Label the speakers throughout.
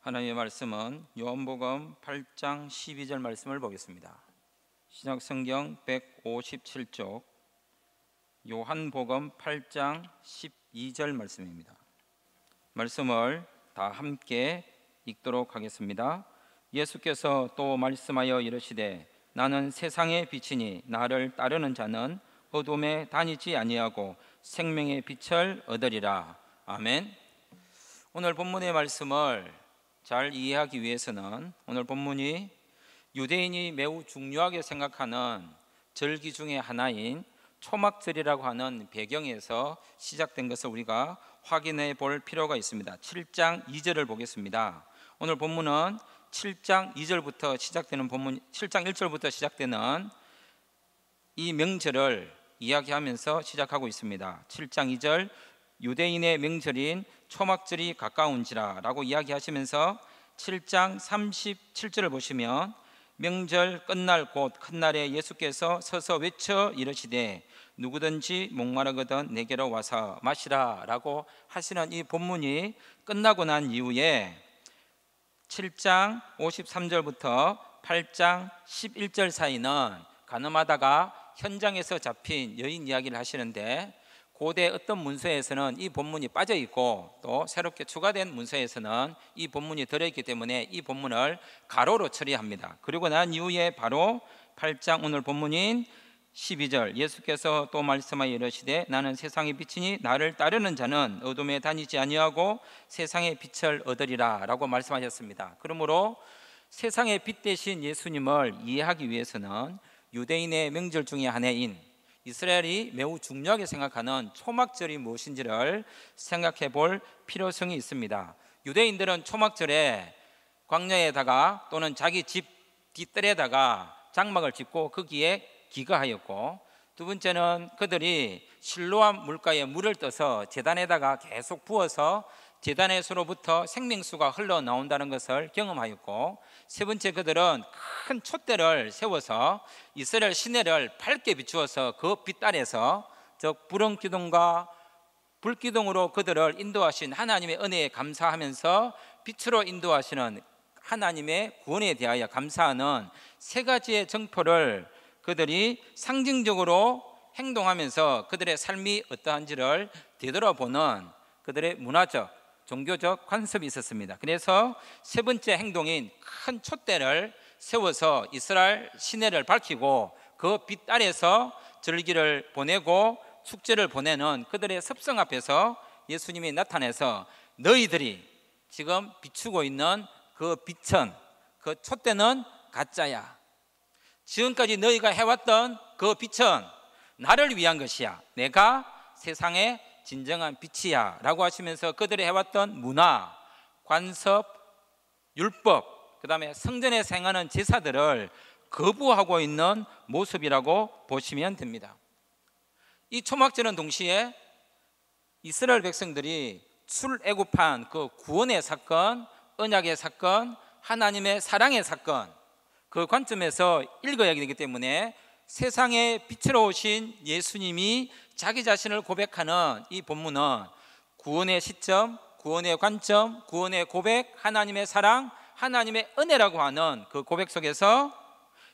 Speaker 1: 하나님의 말씀은 요한복음 8장 12절 말씀을 보겠습니다. 신약성경 157쪽 요한복음 8장 12절 말씀입니다. 말씀을 다 함께 읽도록 하겠습니다. 예수께서 또 말씀하여 이르시되 나는 세상의 빛이니 나를 따르는 자는 어둠에 다니지 아니하고 생명의 빛을 얻으리라. 아멘. 오늘 본문의 말씀을 잘 이해하기 위해서는 오늘 본문이 유대인이 매우 중요하게 생각하는 절기 중에 하나인 초막절이라고 하는 배경에서 시작된 것을 우리가 확인해 볼 필요가 있습니다. 7장 2절을 보겠습니다. 오늘 본문은 7장 2절부터 시작되는 본문, 7장 1절부터 시작되는 이 명절을 이야기하면서 시작하고 있습니다. 7장 2절 유대인의 명절인 초막절이 가까운지라 라고 이야기하시면서 7장 37절을 보시면 명절 끝날 곧 큰 날에 예수께서 서서 외쳐 이르시되 누구든지 목마르거든 내게로 와서 마시라 라고 하시는 이 본문이 끝나고 난 이후에 7장 53절부터 8장 11절 사이는 가늠하다가 현장에서 잡힌 여인 이야기를 하시는데, 고대 어떤 문서에서는 이 본문이 빠져 있고 또 새롭게 추가된 문서에서는 이 본문이 들어있기 때문에 이 본문을 가로로 처리합니다. 그리고 난 이후에 바로 8장 오늘 본문인 12절 예수께서 또 말씀하여 이르시되 나는 세상의 빛이니 나를 따르는 자는 어둠에 다니지 아니하고 세상의 빛을 얻으리라 라고 말씀하셨습니다. 그러므로 세상의 빛 되신 예수님을 이해하기 위해서는 유대인의 명절 중에 하나인 이스라엘이 매우 중요하게 생각하는 초막절이 무엇인지를 생각해 볼 필요성이 있습니다. 유대인들은 초막절에 광야에다가 또는 자기 집 뒷뜰에다가 장막을 짓고 거기에 기거하였고, 두 번째는 그들이 실로암 물가에 물을 떠서 제단에다가 계속 부어서 제단에서로부터 생명수가 흘러나온다는 것을 경험하였고, 세 번째 그들은 큰 촛대를 세워서 이스라엘 시내를 밝게 비추어서 그 빛 아래서 즉 불은기둥과 불기둥으로 그들을 인도하신 하나님의 은혜에 감사하면서 빛으로 인도하시는 하나님의 구원에 대하여 감사하는 세 가지의 정포를 그들이 상징적으로 행동하면서 그들의 삶이 어떠한지를 되돌아보는 그들의 문화적 종교적 관습이 있었습니다. 그래서 세 번째 행동인 큰 촛대를 세워서 이스라엘 시내를 밝히고 그 빛 아래서 절기를 보내고 축제를 보내는 그들의 습성 앞에서 예수님이 나타나서 너희들이 지금 비추고 있는 그 빛은, 그 촛대는 가짜야. 지금까지 너희가 해왔던 그 빛은 나를 위한 것이야. 내가 세상의 진정한 빛이야 라고 하시면서 그들이 해왔던 문화, 관습, 율법, 그 다음에 성전에 행하는 제사들을 거부하고 있는 모습이라고 보시면 됩니다. 이 초막절은 동시에 이스라엘 백성들이 출애굽한 그 구원의 사건, 언약의 사건, 하나님의 사랑의 사건, 그 관점에서 읽어야 되기 때문에 세상에 빛으로 오신 예수님이 자기 자신을 고백하는 이 본문은 구원의 시점, 구원의 관점, 구원의 고백, 하나님의 사랑, 하나님의 은혜라고 하는 그 고백 속에서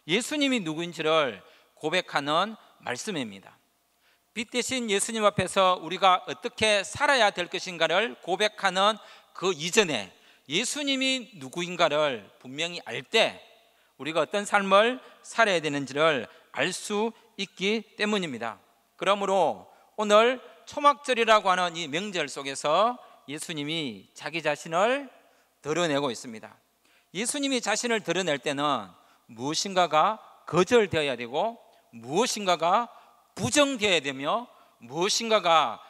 Speaker 1: 예수님이 누구인지를 고백하는 말씀입니다. 빛 대신 예수님 앞에서 우리가 어떻게 살아야 될 것인가를 고백하는 그 이전에 예수님이 누구인가를 분명히 알 때 우리가 어떤 삶을 살아야 되는지를 알 수 있기 때문입니다. 그러므로 오늘 초막절이라고 하는 이 명절 속에서 예수님이 자기 자신을 드러내고 있습니다. 예수님이 자신을 드러낼 때는 무엇인가가 거절되어야 되고 무엇인가가 부정되어야 되며 무엇인가가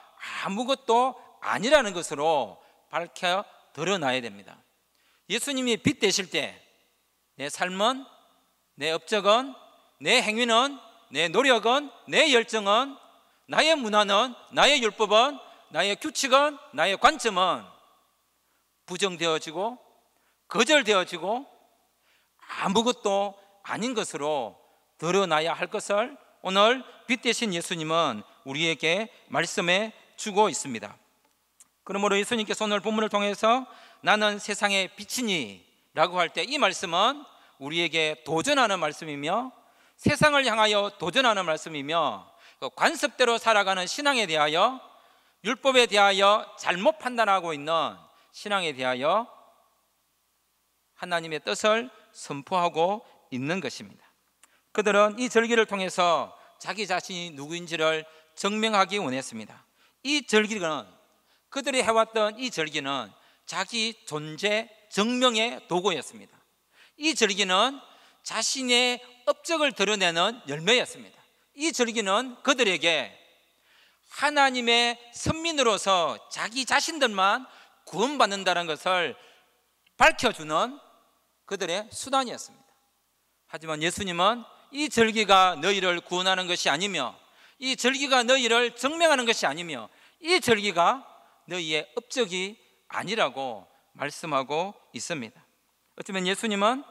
Speaker 1: 아무것도 아니라는 것으로 밝혀 드러나야 됩니다. 예수님이 빛 되실 때 내 삶은, 내 업적은, 내 행위는, 내 노력은, 내 열정은, 나의 문화는, 나의 율법은, 나의 규칙은, 나의 관점은 부정되어지고 거절되어지고 아무것도 아닌 것으로 드러나야 할 것을 오늘 빛 대신 예수님은 우리에게 말씀해 주고 있습니다. 그러므로 예수님께서 오늘 본문을 통해서 나는 세상의 빛이니 라고 할 때 이 말씀은 우리에게 도전하는 말씀이며 세상을 향하여 도전하는 말씀이며 관습대로 살아가는 신앙에 대하여, 율법에 대하여 잘못 판단하고 있는 신앙에 대하여 하나님의 뜻을 선포하고 있는 것입니다. 그들은 이 절기를 통해서 자기 자신이 누구인지를 증명하기 원했습니다. 이 절기는, 그들이 해왔던 이 절기는 자기 존재 증명의 도구였습니다. 이 절기는 자신의 업적을 드러내는 열매였습니다. 이 절기는 그들에게 하나님의 선민으로서 자기 자신들만 구원받는다는 것을 밝혀주는 그들의 수단이었습니다. 하지만 예수님은 이 절기가 너희를 구원하는 것이 아니며, 이 절기가 너희를 증명하는 것이 아니며, 이 절기가 너희의 업적이 아니라고 말씀하고 있습니다. 어쩌면 예수님은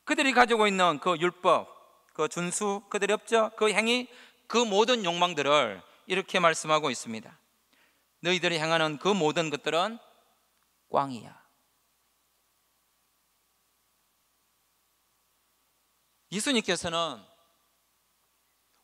Speaker 1: 그들이 가지고 있는 그 율법, 그 준수, 그들의 업적, 그 행위, 그 모든 욕망들을 이렇게 말씀하고 있습니다. 너희들이 행하는 그 모든 것들은 꽝이야. 예수님께서는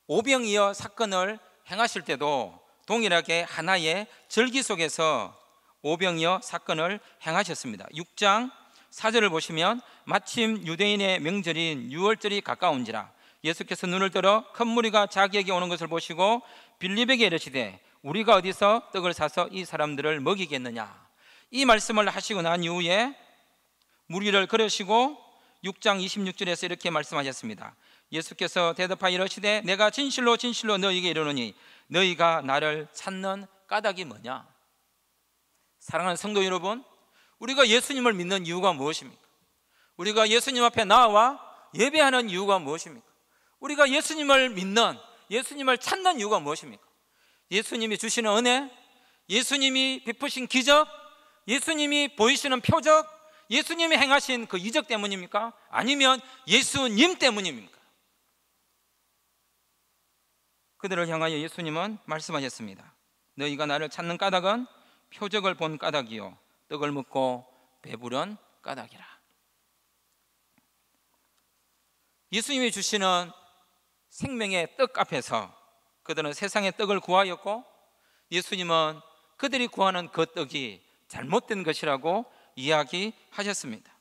Speaker 1: 오병이어 사건을 행하실 때도 동일하게 하나의 절기 속에서 오병이어 사건을 행하셨습니다. 6장 4절을 보시면 마침 유대인의 명절인 유월절이 가까운지라 예수께서 눈을 들어 큰 무리가 자기에게 오는 것을 보시고 빌립에게 이르시되 우리가 어디서 떡을 사서 이 사람들을 먹이겠느냐. 이 말씀을 하시고 난 이후에 무리를 거르시고 6장 26절에서 이렇게 말씀하셨습니다. 예수께서 대답하여 이르시되 내가 진실로 진실로 너희에게 이르노니 너희가 나를 찾는 까닭이 뭐냐. 사랑하는 성도 여러분, 우리가 예수님을 믿는 이유가 무엇입니까? 우리가 예수님 앞에 나와 예배하는 이유가 무엇입니까? 우리가 예수님을 믿는, 예수님을 찾는 이유가 무엇입니까? 예수님이 주시는 은혜, 예수님이 베푸신 기적, 예수님이 보이시는 표적, 예수님이 행하신 그 이적 때문입니까? 아니면 예수님 때문입니까? 그들을 향하여 예수님은 말씀하셨습니다. 너희가 나를 찾는 까닭은 표적을 본 까닭이요 떡을 먹고 배부른 까닭이라. 예수님이 주시는 생명의 떡 앞에서 그들은 세상의 떡을 구하였고 예수님은 그들이 구하는 그 떡이 잘못된 것이라고 이야기하셨습니다.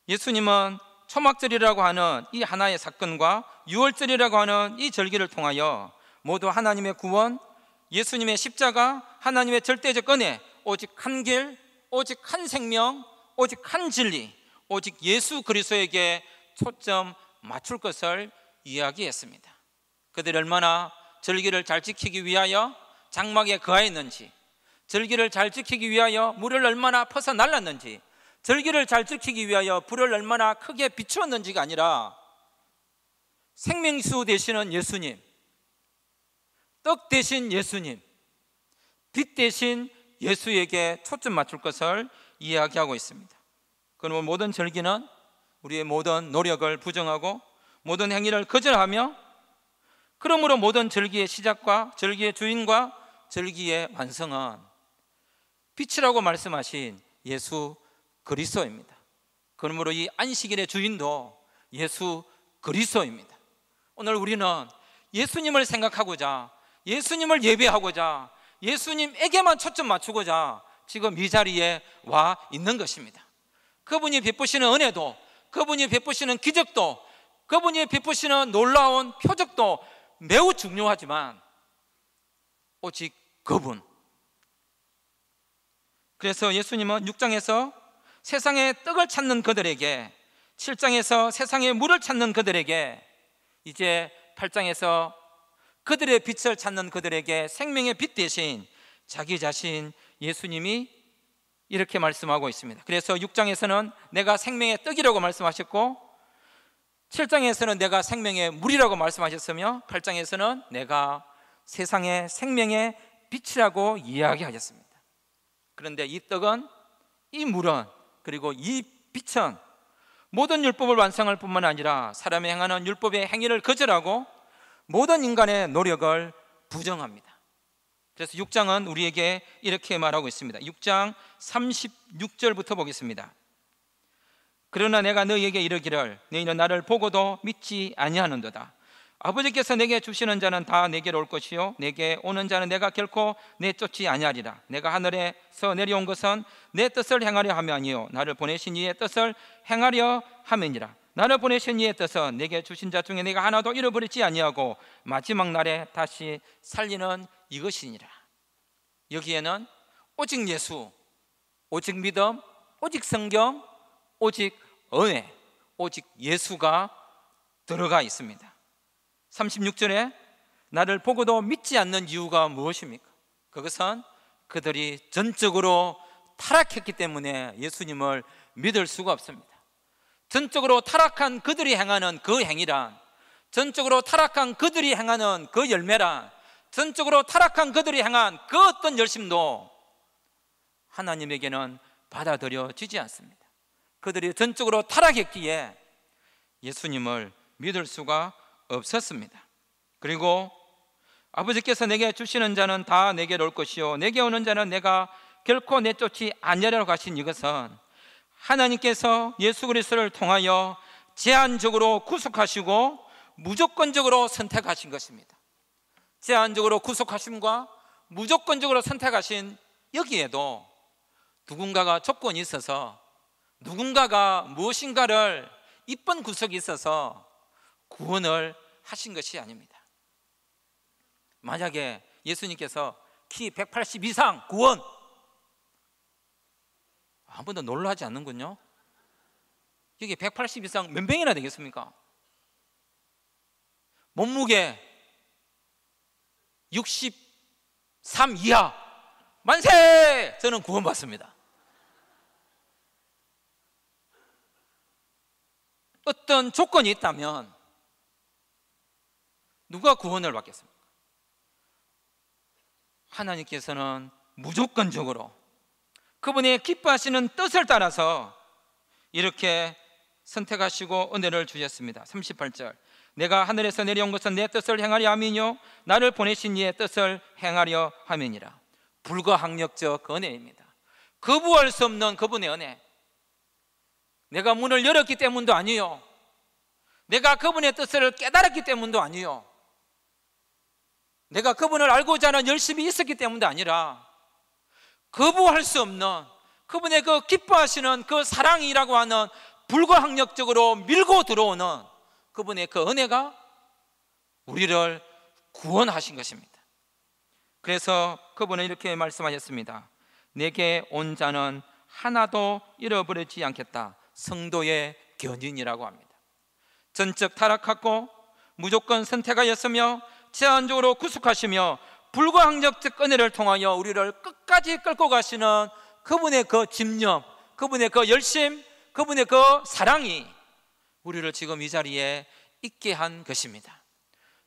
Speaker 1: 예수님은 초막절이라고 하는 이 하나의 사건과 유월절이라고 하는 이 절기를 통하여 모두 하나님의 구원, 예수님의 십자가, 하나님의 절대적 은혜, 오직 한 길, 오직 한 생명, 오직 한 진리, 오직 예수 그리스도에게 초점 맞출 것을 이야기했습니다. 그들이 얼마나 절기를 잘 지키기 위하여 장막에 거하였는지, 절기를 잘 지키기 위하여 물을 얼마나 퍼서 날랐는지, 절기를 잘 지키기 위하여 불을 얼마나 크게 비추었는지가 아니라 생명수 되시는 예수님, 떡 되신 예수님, 빛 되신 예수에게 초점 맞출 것을 이야기하고 있습니다. 그러면 모든 절기는 우리의 모든 노력을 부정하고 모든 행위를 거절하며, 그러므로 모든 절기의 시작과 절기의 주인과 절기의 완성은 빛이라고 말씀하신 예수 그리스도입니다. 그러므로 이 안식일의 주인도 예수 그리스도입니다. 오늘 우리는 예수님을 생각하고자, 예수님을 예배하고자, 예수님에게만 초점 맞추고자 지금 이 자리에 와 있는 것입니다. 그분이 베푸시는 은혜도, 그분이 베푸시는 기적도, 그분이 베푸시는 놀라운 표적도 매우 중요하지만 오직 그분. 그래서 예수님은 6장에서 세상의 떡을 찾는 그들에게, 7장에서 세상의 물을 찾는 그들에게, 이제 8장에서 그들의 빛을 찾는 그들에게 생명의 빛 대신 자기 자신 예수님이 이렇게 말씀하고 있습니다. 그래서 6장에서는 내가 생명의 떡이라고 말씀하셨고 7장에서는 내가 생명의 물이라고 말씀하셨으며 8장에서는 내가 세상의 생명의 빛이라고 이야기하셨습니다. 그런데 이 떡은, 이 물은, 그리고 이 빛은 모든 율법을 완성할 뿐만 아니라 사람이 행하는 율법의 행위를 거절하고 모든 인간의 노력을 부정합니다. 그래서 6장은 우리에게 이렇게 말하고 있습니다. 6장 36절부터 보겠습니다. 그러나 내가 너희에게 이르기를 너희는 나를 보고도 믿지 아니하는도다. 아버지께서 내게 주시는 자는 다 내게로 올 것이요 내게 오는 자는 내가 결코 내쫓지 아니하리라. 내가 하늘에서 내려온 것은 내 뜻을 행하려 함이 아니요 나를 보내신 이의 뜻을 행하려 함이니라. 나를 보내신 이의 뜻은 내게 주신 자 중에 내가 하나도 잃어버리지 아니하고 마지막 날에 다시 살리는 이것이니라. 여기에는 오직 예수, 오직 믿음, 오직 성경, 오직 은혜, 오직 예수가 들어가 있습니다. 36절에 나를 보고도 믿지 않는 이유가 무엇입니까? 그것은 그들이 전적으로 타락했기 때문에 예수님을 믿을 수가 없습니다. 전적으로 타락한 그들이 행하는 그 행위란, 전적으로 타락한 그들이 행하는 그 열매란, 전적으로 타락한 그들이 행한 그 어떤 열심도 하나님에게는 받아들여지지 않습니다. 그들이 전적으로 타락했기에 예수님을 믿을 수가 없었습니다. 그리고 아버지께서 내게 주시는 자는 다 내게로 올 것이요 내게 오는 자는 내가 결코 내쫓지 아니하리라고 하신 이것은 하나님께서 예수 그리스도를 통하여 제한적으로 구속하시고 무조건적으로 선택하신 것입니다. 제한적으로 구속하심과 무조건적으로 선택하신 여기에도 누군가가 조건이 있어서, 누군가가 무엇인가를 이쁜 구석이 있어서 구원을 하신 것이 아닙니다. 만약에 예수님께서 키 180 이상 구원, 한 번도 놀라지 않는군요. 여기 180 이상 몇 명이나 되겠습니까? 몸무게 63 이하 만세! 저는 구원받습니다. 어떤 조건이 있다면 누가 구원을 받겠습니까? 하나님께서는 무조건적으로 그분의 기뻐하시는 뜻을 따라서 이렇게 선택하시고 은혜를 주셨습니다. 38절 내가 하늘에서 내려온 것은 내 뜻을 행하려 함이요 나를 보내신 이의 뜻을 행하려 함이니라. 불가항력적 은혜입니다. 거부할 수 없는 그분의 은혜. 내가 문을 열었기 때문도 아니요, 내가 그분의 뜻을 깨달았기 때문도 아니요, 내가 그분을 알고자 하는 열심이 있었기 때문도 아니라 거부할 수 없는 그분의 그 기뻐하시는 그 사랑이라고 하는 불가항력적으로 밀고 들어오는 그분의 그 은혜가 우리를 구원하신 것입니다. 그래서 그분은 이렇게 말씀하셨습니다. 내게 온 자는 하나도 잃어버리지 않겠다. 성도의 견인이라고 합니다. 전적 타락하고 무조건 선택하였으며 제한적으로 구속하시며 불가항력적 은혜를 통하여 우리를 끝까지 끌고 가시는 그분의 그 집념, 그분의 그 열심, 그분의 그 사랑이 우리를 지금 이 자리에 있게 한 것입니다.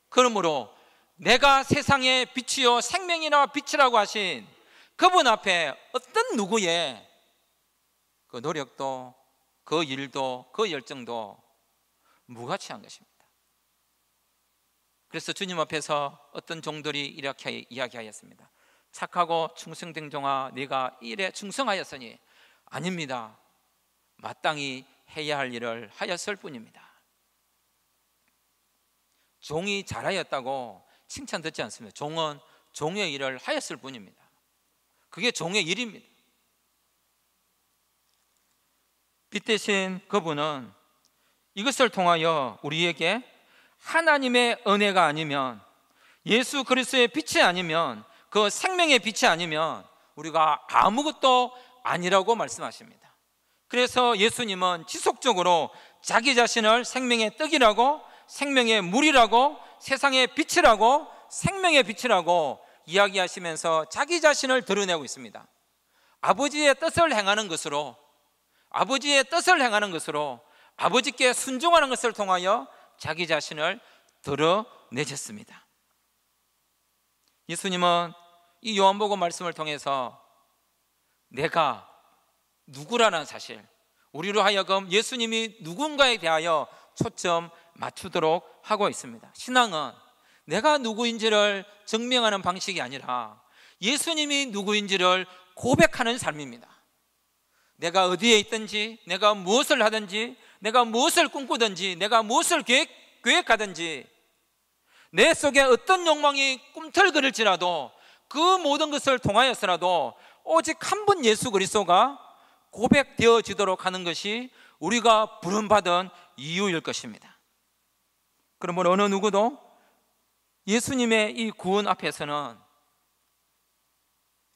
Speaker 1: 그러므로 내가 세상의 빛이요 생명이나 빛이라고 하신 그분 앞에 어떤 누구의 그 노력도, 그 일도, 그 열정도 무가치한 것입니다. 그래서 주님 앞에서 어떤 종들이 이렇게 이야기하였습니다. 착하고 충성된 종아, 네가 이 일에 충성하였으니. 아닙니다. 마땅히 해야 할 일을 하였을 뿐입니다. 종이 잘하였다고 칭찬 듣지 않습니다. 종은 종의 일을 하였을 뿐입니다. 그게 종의 일입니다. 빛 대신 그분은 이것을 통하여 우리에게 하나님의 은혜가 아니면, 예수 그리스도의 빛이 아니면, 그 생명의 빛이 아니면 우리가 아무것도 아니라고 말씀하십니다. 그래서 예수님은 지속적으로 자기 자신을 생명의 떡이라고, 생명의 물이라고, 세상의 빛이라고, 생명의 빛이라고 이야기하시면서 자기 자신을 드러내고 있습니다. 아버지의 뜻을 행하는 것으로, 아버지의 뜻을 행하는 것으로, 아버지께 순종하는 것을 통하여 자기 자신을 드러내셨습니다. 예수님은 이 요한복음 말씀을 통해서 내가 누구라는 사실, 우리로 하여금 예수님이 누군가에 대하여 초점 맞추도록 하고 있습니다. 신앙은 내가 누구인지를 증명하는 방식이 아니라
Speaker 2: 예수님이 누구인지를 고백하는 삶입니다. 내가 어디에 있든지, 내가 무엇을 하든지, 내가 무엇을 꿈꾸든지, 내가 무엇을 계획하든지, 내 속에 어떤 욕망이 꿈틀거릴지라도 그 모든 것을 통하여서라도 오직 한 분 예수 그리스도가 고백되어지도록 하는 것이 우리가 부름받은 이유일 것입니다. 그러므로 어느 누구도 예수님의 이 구원 앞에서는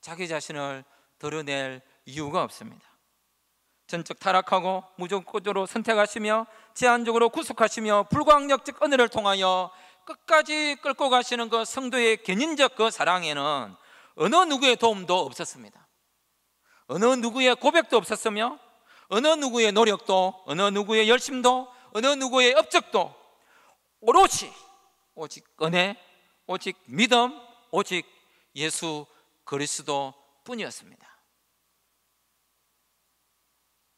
Speaker 2: 자기 자신을 드러낼 이유가 없습니다. 전적 타락하고 무조건적으로 선택하시며 제한적으로 구속하시며 불광력적 은혜를 통하여 끝까지 끌고 가시는 그 성도의 견인적 그 사랑에는 어느 누구의 도움도 없었습니다. 어느 누구의 고백도 없었으며 어느 누구의 노력도, 어느 누구의 열심도, 어느 누구의 업적도, 오롯이 오직 은혜, 오직 믿음, 오직 예수 그리스도 뿐이었습니다.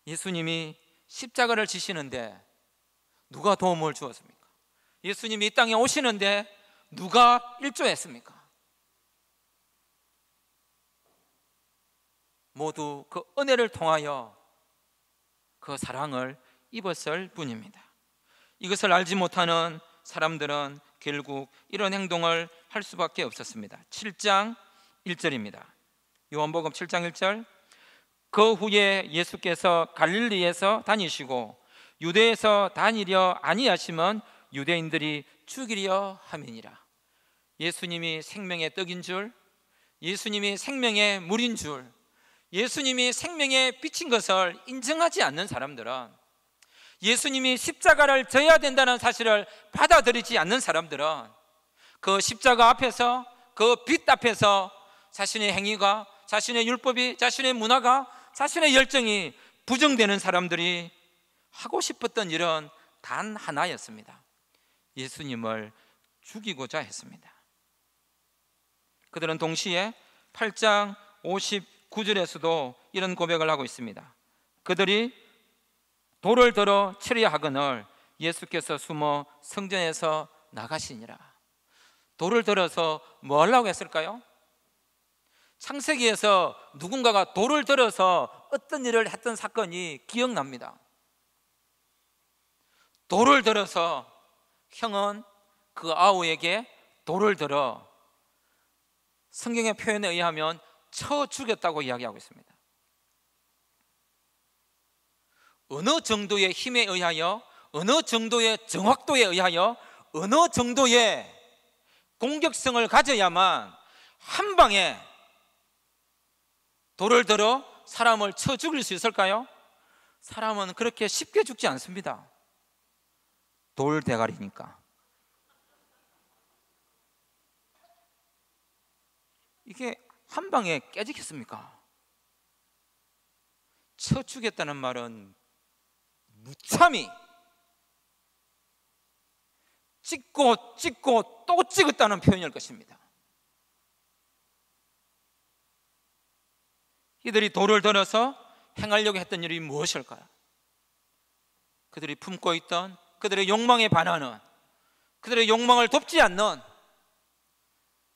Speaker 2: 예수님이 십자가를 지시는데 누가 도움을 주었습니까? 예수님이 이 땅에 오시는데 누가 일조했습니까? 모두 그 은혜를 통하여 그 사랑을 입었을 뿐입니다. 이것을 알지 못하는 사람들은 결국 이런 행동을 할 수밖에 없었습니다. 7장 1절입니다. 요한복음 7장 1절. 그 후에 예수께서 갈릴리에서 다니시고 유대에서 다니려 아니하시면 유대인들이 죽이려 함이니라. 예수님이 생명의 떡인 줄, 예수님이 생명의 물인 줄, 예수님이 생명의 빛인 것을 인정하지 않는 사람들은, 예수님이 십자가를 져야 된다는 사실을 받아들이지 않는 사람들은 그 십자가 앞에서, 그 빛 앞에서 자신의 행위가, 자신의 율법이, 자신의 문화가, 자신의 열정이 부정되는 사람들이 하고 싶었던 일은 단 하나였습니다. 예수님을 죽이고자 했습니다. 그들은 동시에 8장 59절에서도 이런 고백을 하고 있습니다. 그들이 돌을 들어 치려 하거늘 예수께서 숨어 성전에서 나가시니라. 돌을 들어서 뭐 하려고 했을까요? 창세기에서 누군가가 돌을 들어서 어떤 일을 했던 사건이 기억납니다. 돌을 들어서 형은 그 아우에게 돌을 들어, 성경의 표현에 의하면 쳐 죽였다고 이야기하고 있습니다. 어느 정도의 힘에 의하여, 어느 정도의 정확도에 의하여, 어느 정도의 공격성을 가져야만 한 방에 돌을 들어 사람을 쳐 죽일 수 있을까요? 사람은 그렇게 쉽게 죽지 않습니다. 돌 대가리니까. 이게 한 방에 깨지겠습니까? 쳐 죽였다는 말은 무참히 찍고 찍고 또 찍었다는 표현일 것입니다. 이들이 돌을 들어서 행하려고 했던 일이 무엇일까요? 그들이 품고 있던 그들의 욕망에 반하는, 그들의 욕망을 돕지 않는,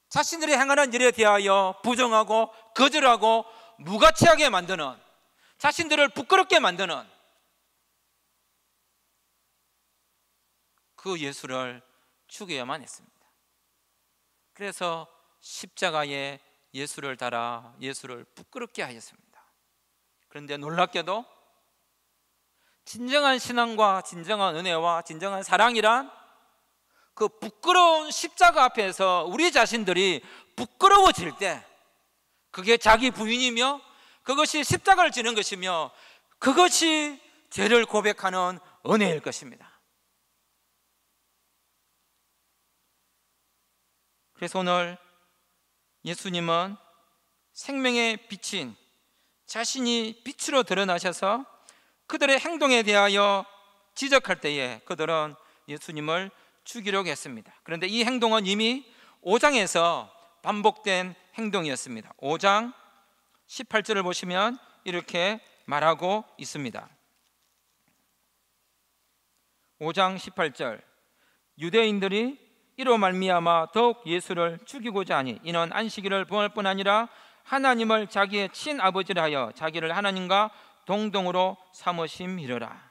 Speaker 2: 자신들이 행하는 일에 대하여 부정하고 거절하고 무가치하게 만드는, 자신들을 부끄럽게 만드는 그 예수를 죽여야만 했습니다. 그래서 십자가에 예수를 달아 예수를 부끄럽게 하였습니다. 그런데 놀랍게도 진정한 신앙과 진정한 은혜와 진정한 사랑이란 그 부끄러운 십자가 앞에서 우리 자신들이 부끄러워질 때, 그게 자기 부인이며 그것이 십자가를 지는 것이며 그것이 죄를 고백하는 은혜일 것입니다. 그래서 오늘 예수님은 생명의 빛인 자신이 빛으로 드러나셔서 그들의 행동에 대하여 지적할 때에 그들은 예수님을 죽이려고 했습니다. 그런데 이 행동은 이미 5장에서 반복된 행동이었습니다. 5장 18절을 보시면 이렇게 말하고 있습니다. 5장 18절. 유대인들이
Speaker 1: 이로 말미암아 더욱 예수를 죽이고자 하니 이는 안식일을 범할 뿐 아니라 하나님을 자기의 친아버지라 하여 자기를 하나님과 동등으로 삼으심이로라.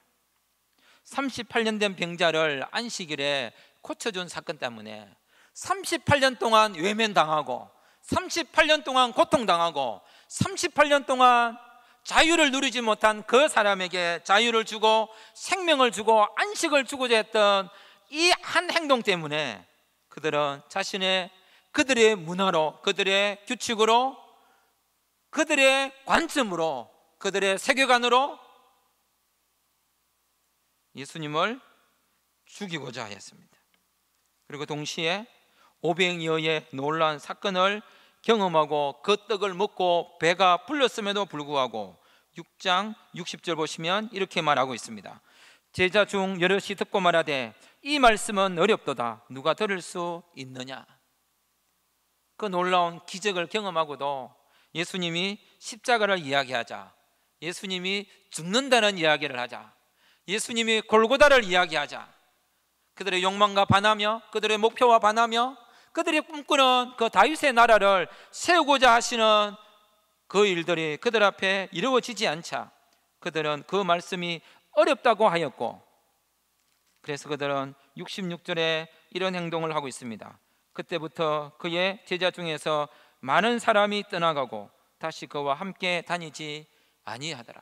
Speaker 1: 38년 된 병자를 안식일에 고쳐준 사건 때문에 38년 동안 외면당하고 38년 동안 고통당하고 38년 동안 자유를 누리지 못한 그 사람에게 자유를 주고 생명을 주고 안식을 주고자 했던 이 한 행동 때문에 그들은 그들의 문화로, 그들의 규칙으로, 그들의 관점으로, 그들의 세계관으로 예수님을 죽이고자 하였습니다. 그리고 동시에 오병이어의 놀라운 사건을 경험하고 그 떡을 먹고 배가 불렀음에도 불구하고 6장 60절 보시면 이렇게 말하고 있습니다. 제자 중 여럿이 듣고 말하되 이 말씀은 어렵도다. 누가 들을 수 있느냐? 그 놀라운 기적을 경험하고도 예수님이 십자가를 이야기하자, 예수님이 죽는다는 이야기를 하자, 예수님이 골고다를 이야기하자, 그들의 욕망과 반하며 그들의 목표와 반하며 그들이 꿈꾸는 그 다윗의 나라를 세우고자 하시는 그 일들이 그들 앞에 이루어지지 않자 그들은 그 말씀이 어렵다고 하였고, 그래서 그들은 66절에 이런 행동을 하고 있습니다. 그때부터 그의 제자 중에서 많은 사람이 떠나가고 다시 그와 함께 다니지 아니하더라.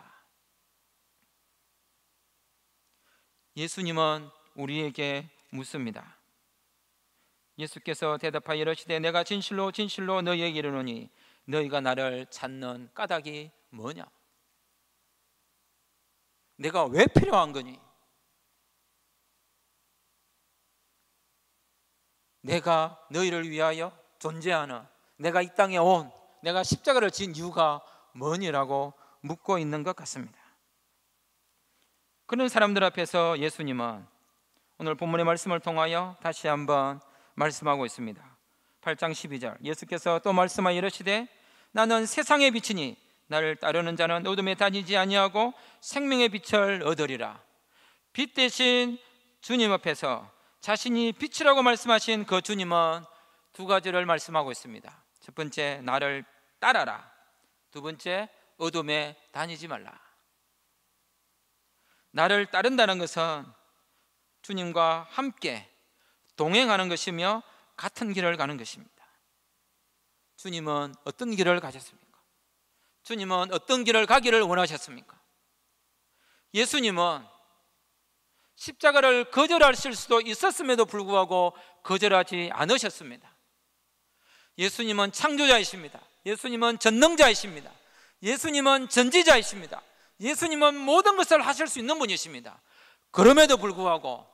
Speaker 1: 예수님은 우리에게 묻습니다. 예수께서 대답하여 이르시되 내가 진실로 진실로 너희에게 이르노니 너희가 나를 찾는 까닭이 뭐냐? 내가 왜 필요한 거니? 내가 너희를 위하여 존재하는, 내가 이 땅에 온, 내가 십자가를 진 이유가 뭐니라고 묻고 있는 것 같습니다. 그런 사람들 앞에서 예수님은 오늘 본문의 말씀을 통하여 다시 한번 말씀하고 있습니다. 8장 12절 예수께서 또 말씀하여 이르시되 나는 세상의 빛이니 나를 따르는 자는 어둠에 다니지 아니하고 생명의 빛을 얻으리라. 빛 대신 주님 앞에서 자신이 빛이라고 말씀하신 그 주님은 두 가지를 말씀하고 있습니다. 첫 번째, 나를 따라라. 두 번째, 어둠에 다니지 말라. 나를 따른다는 것은 주님과 함께 동행하는 것이며 같은 길을 가는 것입니다. 주님은 어떤 길을 가셨습니까? 주님은 어떤 길을 가기를 원하셨습니까? 예수님은 십자가를 거절하실 수도 있었음에도 불구하고 거절하지 않으셨습니다. 예수님은 창조자이십니다. 예수님은 전능자이십니다. 예수님은 전지자이십니다. 예수님은 모든 것을 하실 수 있는 분이십니다. 그럼에도 불구하고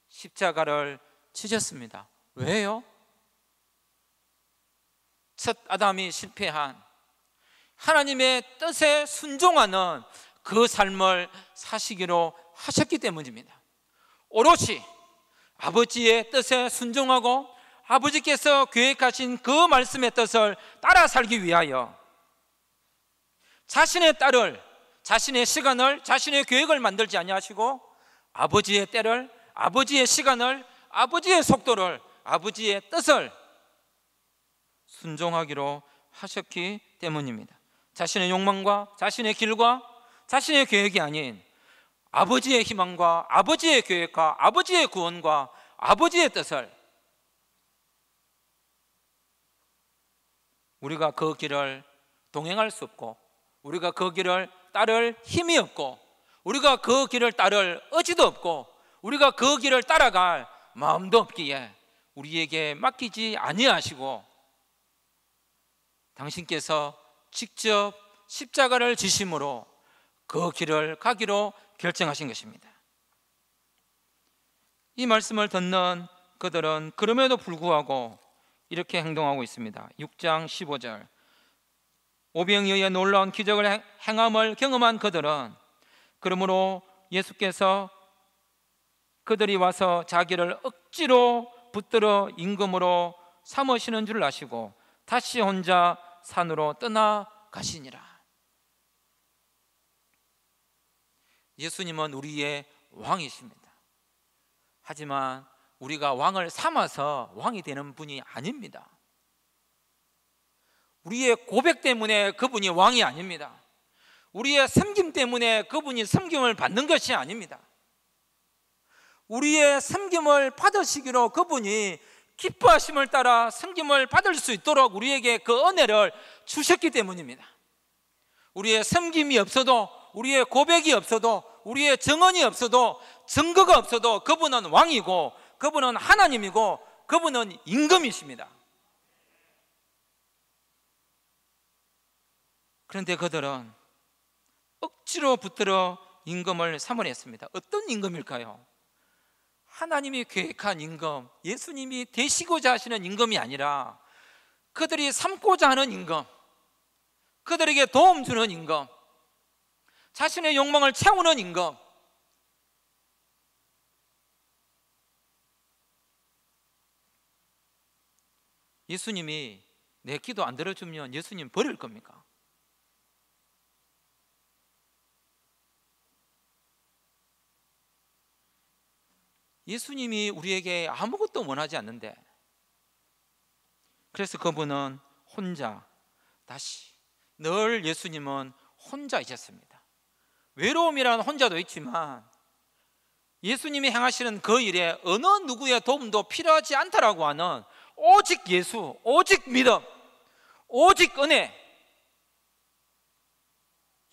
Speaker 1: 십자가를 치셨습니다. 왜요? 첫 아담이 실패한 하나님의 뜻에 순종하는 그 삶을 사시기로 하셨기 때문입니다. 오롯이 아버지의 뜻에 순종하고 아버지께서 계획하신 그 말씀의 뜻을 따라 살기 위하여 자신의 딸을, 자신의 시간을, 자신의 계획을 만들지 아니하시고 아버지의 때를, 아버지의 시간을, 아버지의 속도를, 아버지의 뜻을 순종하기로 하셨기 때문입니다. 자신의 욕망과 자신의 길과 자신의 계획이 아닌 아버지의 희망과 아버지의 계획과 아버지의 구원과 아버지의 뜻을, 우리가 그 길을 동행할 수 없고 우리가 그 길을 따를 힘이 없고 우리가 그 길을 따를 의지도 없고 우리가 그 길을 따라갈 마음도 없기에 우리에게 맡기지 아니하시고 당신께서 직접 십자가를 지심으로 그 길을 가기로 결정하신 것입니다. 이 말씀을 듣는 그들은 그럼에도 불구하고 이렇게 행동하고 있습니다. 6장 15절 오병이어의 놀라운 기적을 행함을 경험한 그들은 그러므로 예수께서 그들이 와서 자기를 억지로 붙들어 임금으로 삼으시는 줄 아시고 다시 혼자 산으로 떠나가시니라. 예수님은 우리의 왕이십니다. 하지만
Speaker 2: 우리가 왕을 삼아서 왕이 되는 분이 아닙니다. 우리의 고백 때문에 그분이 왕이 아닙니다. 우리의 섬김 때문에 그분이 섬김을 받는 것이 아닙니다. 우리의 섬김을 받으시기로 그분이 기뻐하심을 따라 섬김을 받을 수 있도록 우리에게 그 은혜를 주셨기 때문입니다. 우리의 섬김이 없어도, 우리의 고백이 없어도, 우리의 증언이 없어도, 증거가 없어도 그분은 왕이고, 그분은 하나님이고, 그분은 임금이십니다. 그런데 그들은 억지로 붙들어 임금을 삼으려 했습니다. 어떤 임금일까요? 하나님이 계획한 임금, 예수님이 되시고자 하시는 임금이 아니라 그들이 삼고자 하는 임금, 그들에게 도움 주는 임금, 자신의 욕망을 채우는 임금. 예수님이 내 기도 안 들어주면 예수님 버릴 겁니까? 예수님이 우리에게 아무것도 원하지 않는데, 그래서 그분은 혼자, 다시 늘 예수님은 혼자이셨습니다. 외로움이라는 혼자도 있지만 예수님이 행하시는 그 일에 어느 누구의 도움도 필요하지 않다라고 하는 오직 예수, 오직 믿음, 오직 은혜에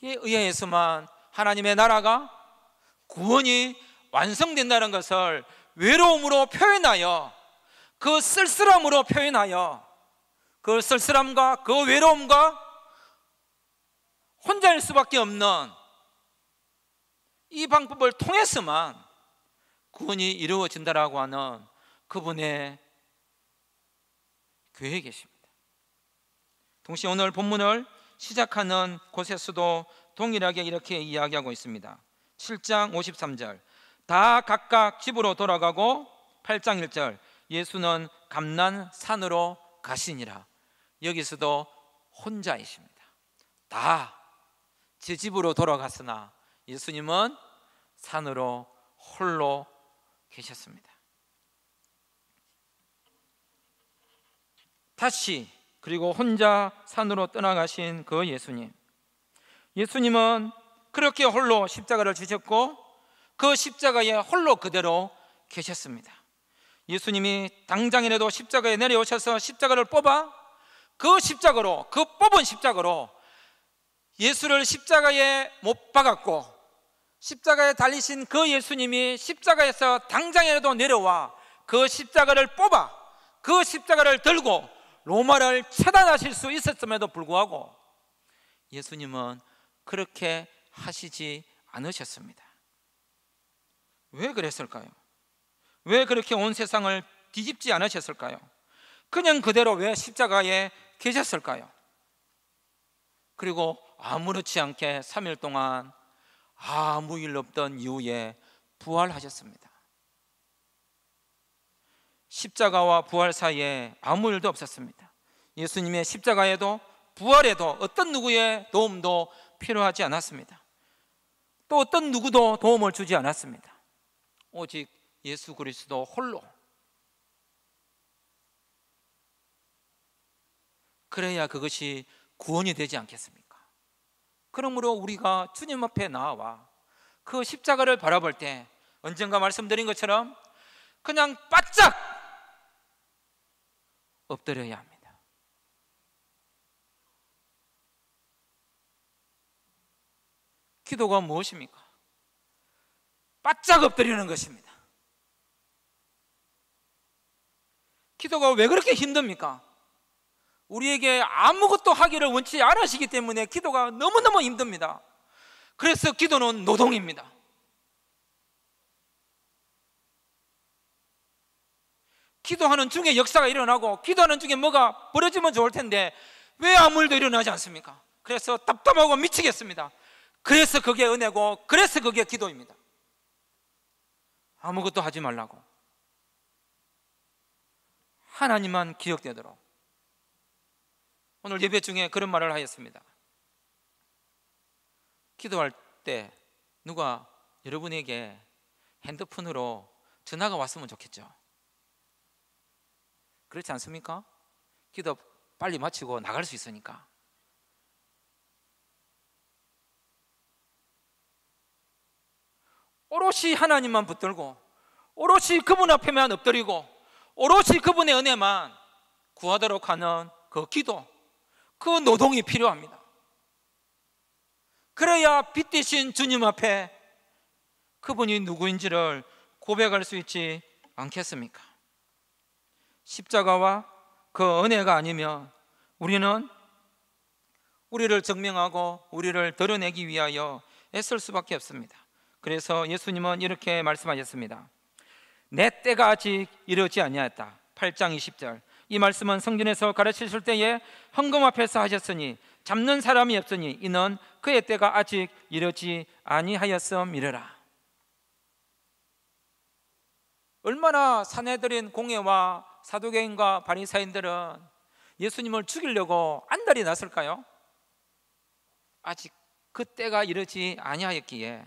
Speaker 2: 의해서만 하나님의 나라가, 구원이 완성된다는 것을 외로움으로 표현하여, 그 쓸쓸함으로 표현하여, 그 쓸쓸함과 그 외로움과 혼자일 수밖에 없는 이 방법을 통해서만 구원이 이루어진다라고 하는 그분의 계획이십니다. 동시에 오늘 본문을 시작하는 곳에서도 동일하게 이렇게 이야기하고 있습니다. 7장 53절, 다 각각 집으로 돌아가고, 8장 1절, 예수는 감난산으로 가시니라. 여기서도 혼자이십니다. 다 제 집으로 돌아갔으나 예수님은 산으로 홀로 계셨습니다. 다시, 그리고 혼자 산으로 떠나가신 그 예수님, 예수님은 그렇게 홀로 십자가를 지셨고 그 십자가에 홀로 그대로 계셨습니다. 예수님이 당장이라도 십자가에 내려오셔서 십자가를 뽑아 그 십자가로, 그 뽑은 십자가로 예수를 십자가에 못 박았고, 십자가에 달리신 그 예수님이 십자가에서 당장이라도 내려와 그 십자가를 뽑아 그 십자가를 들고 로마를 처단하실 수 있었음에도 불구하고 예수님은 그렇게 하시지 않으셨습니다. 왜 그랬을까요? 왜 그렇게 온 세상을 뒤집지 않으셨을까요? 그냥 그대로 왜 십자가에 계셨을까요? 그리고 아무렇지 않게 3일 동안 아무 일 없던 이후에 부활하셨습니다. 십자가와 부활 사이에 아무 일도 없었습니다. 예수님의 십자가에도 부활에도 어떤 누구의 도움도 필요하지 않았습니다. 또 어떤 누구도 도움을 주지 않았습니다. 오직 예수 그리스도 홀로. 그래야 그것이 구원이 되지 않겠습니까? 그러므로 우리가 주님 앞에 나와 그 십자가를 바라볼 때 언젠가 말씀드린 것처럼 그냥 바짝 엎드려야 합니다. 기도가 무엇입니까? 바짝 엎드리는 것입니다. 기도가 왜 그렇게 힘듭니까? 우리에게 아무것도 하기를 원치 않으시기 때문에 기도가 너무너무 힘듭니다. 그래서 기도는 노동입니다. 기도하는 중에 역사가 일어나고 기도하는 중에 뭐가 벌어지면 좋을 텐데 왜 아무 일도 일어나지 않습니까? 그래서 답답하고 미치겠습니다. 그래서 그게 은혜고, 그래서 그게 기도입니다. 아무것도 하지 말라고, 하나님만 기억되도록. 오늘 예배 중에 그런 말을 하였습니다. 기도할 때 누가 여러분에게 핸드폰으로 전화가 왔으면 좋겠죠. 그렇지 않습니까? 기도 빨리 마치고 나갈 수 있으니까. 오롯이 하나님만 붙들고 오롯이 그분 앞에만 엎드리고 오롯이 그분의 은혜만 구하도록 하는 그 기도, 그 노동이 필요합니다. 그래야 빛 대신 주님 앞에 그분이 누구인지를 고백할 수 있지 않겠습니까? 십자가와 그 은혜가 아니면 우리는 우리를 증명하고 우리를 드러내기 위하여 애쓸 수밖에 없습니다. 그래서 예수님은 이렇게 말씀하셨습니다. 내 때가 아직 이르지 아니하였다. 8장 20절. 이 말씀은 성전에서 가르치실 때에 헌금 앞에서 하셨으니 잡는 사람이 없으니 이는 그의 때가 아직 이르지 아니하였음이라. 얼마나 사내들인 공회와 사두개인과 바리사인들은 예수님을 죽이려고 안달이 났을까요? 아직 그 때가 이르지 아니하였기에.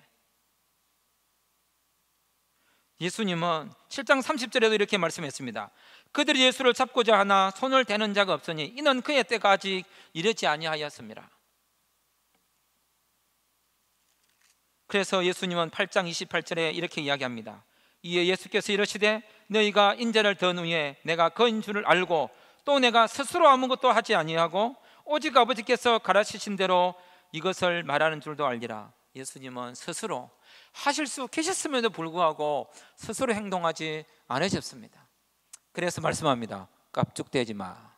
Speaker 2: 예수님은 7장 30절에도 이렇게 말씀했습니다. 그들이 예수를 잡고자 하나 손을 대는 자가 없으니 이는 그의 때가 아직 이르지 아니하였습니다. 그래서 예수님은 8장 28절에 이렇게 이야기합니다. 이에 예수께서 이르시되 너희가 인자를 던 후에 내가 그인 줄을 알고 또 내가 스스로 아무것도 하지 아니하고 오직 아버지께서 가르치신 대로 이것을 말하는 줄도 알리라. 예수님은 스스로 하실 수 계셨음에도 불구하고 스스로 행동하지 않으셨습니다. 그래서 말씀합니다. 깝죽대지 마,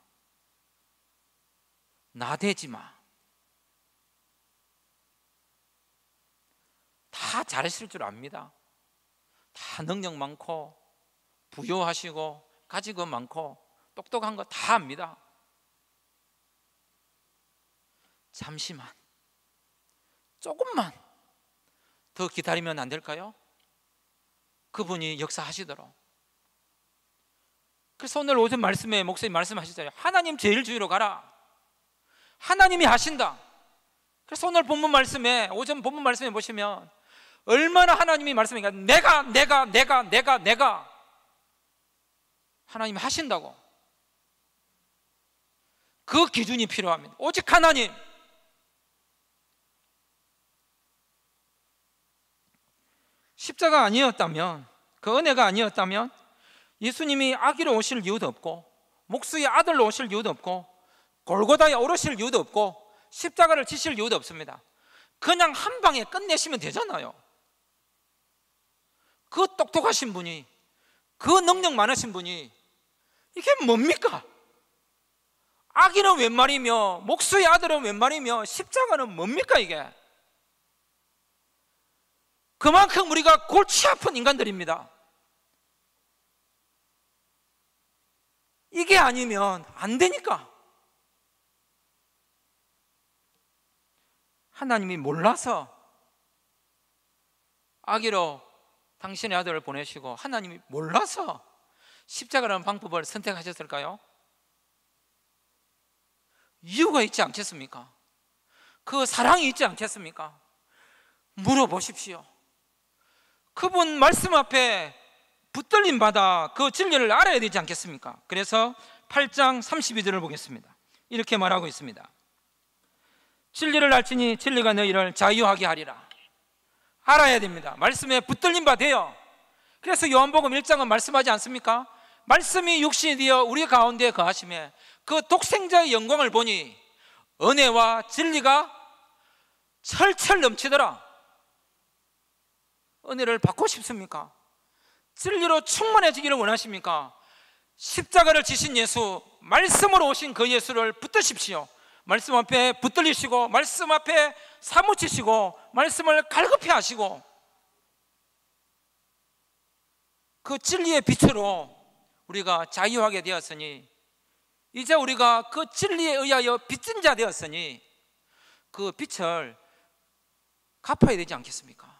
Speaker 2: 나대지 마. 다 잘하실 줄 압니다. 다 능력 많고 부유하시고 가지고 많고 똑똑한 거 다 압니다. 잠시만, 조금만 더 기다리면 안 될까요? 그분이 역사하시도록. 그래서 오늘 오전 말씀에 목사님 말씀하시잖아요. 하나님 제일주의로 가라. 하나님이 하신다. 그래서 오늘 본문 말씀에, 오전 본문 말씀에 보시면 얼마나 하나님이 말씀하니까 내가 하나님이 하신다고. 그 기준이 필요합니다. 오직 하나님. 십자가 아니었다면, 그 은혜가 아니었다면 예수님이 아기로 오실 이유도 없고 목수의 아들로 오실 이유도 없고 골고다에 오르실 이유도 없고 십자가를 지실 이유도 없습니다. 그냥 한 방에 끝내시면 되잖아요. 그 똑똑하신 분이, 그 능력 많으신 분이 이게 뭡니까? 아기는 웬 말이며 목수의 아들은 웬 말이며 십자가는 뭡니까 이게? 그만큼 우리가 골치 아픈 인간들입니다. 이게 아니면 안 되니까. 하나님이 몰라서 아기로 당신의 아들을 보내시고 하나님이 몰라서 십자가라는 방법을 선택하셨을까요? 이유가 있지 않겠습니까? 그 사랑이 있지 않겠습니까? 물어보십시오. 그분 말씀 앞에 붙들림 받아 그 진리를 알아야 되지 않겠습니까? 그래서 8장 32절을 보겠습니다. 이렇게 말하고 있습니다. 진리를 알지니 진리가 너희를 자유하게 하리라. 알아야 됩니다. 말씀에 붙들림 바 되어. 그래서 요한복음 1장은 말씀하지 않습니까? 말씀이 육신이 되어 우리 가운데 거하심에 그 독생자의 영광을 보니 은혜와 진리가 철철 넘치더라. 은혜를 받고 싶습니까? 진리로 충만해지기를 원하십니까? 십자가를 지신 예수, 말씀으로 오신 그 예수를 붙드십시오. 말씀 앞에 붙들리시고 말씀 앞에 사무치시고 말씀을 갈급해 하시고 그 진리의 빛으로 우리가 자유하게 되었으니 이제 우리가 그 진리에 의하여 빚진 자 되었으니 그 빛을 갚아야 되지 않겠습니까?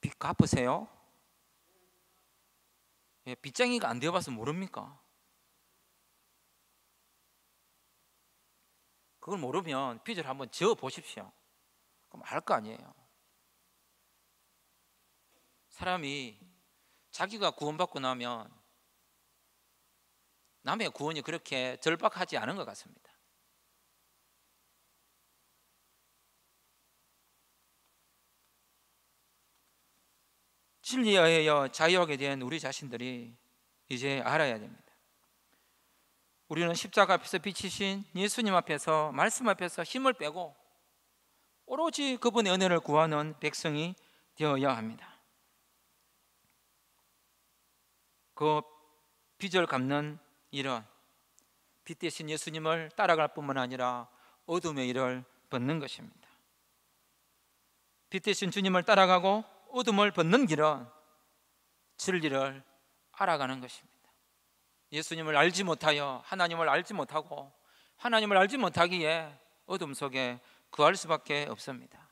Speaker 2: 빚 갚으세요? 예, 빚쟁이가 안 되어봐서 모릅니까? 그걸 모르면 빚을 한번 지어 보십시오. 그럼 알 거 아니에요. 사람이 자기가 구원받고 나면 남의 구원이 그렇게 절박하지 않은 것 같습니다. 진리에 의하여 자유하게 된 우리 자신들이 이제 알아야 됩니다. 우리는 십자가 앞에서 비치신 예수님 앞에서, 말씀 앞에서 힘을 빼고 오로지 그분의 은혜를 구하는 백성이 되어야 합니다. 그 빚을 갚는 일은 빛 대신 예수님을 따라갈 뿐만 아니라 어둠의 일을 벗는 것입니다. 빛 대신 주님을 따라가고 어둠을 벗는 길은 진리를 알아가는 것입니다. 예수님을 알지 못하여 하나님을 알지 못하고 하나님을 알지 못하기에 어둠 속에 거할 수밖에 없습니다.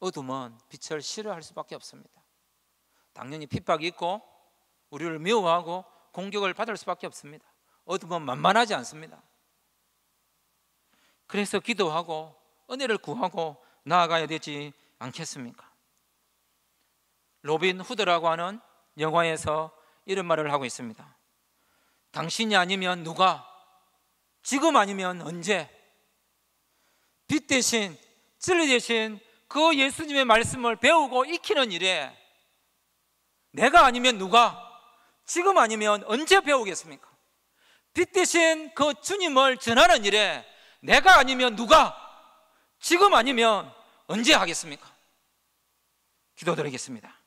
Speaker 2: 어둠은 빛을 싫어할 수밖에 없습니다. 당연히 핍박이 있고 우리를 미워하고 공격을 받을 수밖에 없습니다. 어둠은 만만하지 않습니다. 그래서 기도하고 은혜를 구하고 나아가야 되지 않겠습니까? 로빈 후드라고 하는 영화에서 이런 말을 하고 있습니다. 당신이 아니면 누가, 지금 아니면 언제? 빛 대신, 진리 대신 그 예수님의 말씀을 배우고 익히는 일에 내가 아니면 누가, 지금 아니면 언제 배우겠습니까? 빛 대신 그 주님을 전하는 일에 내가 아니면 누가, 지금 아니면 언제 하겠습니까? 기도드리겠습니다.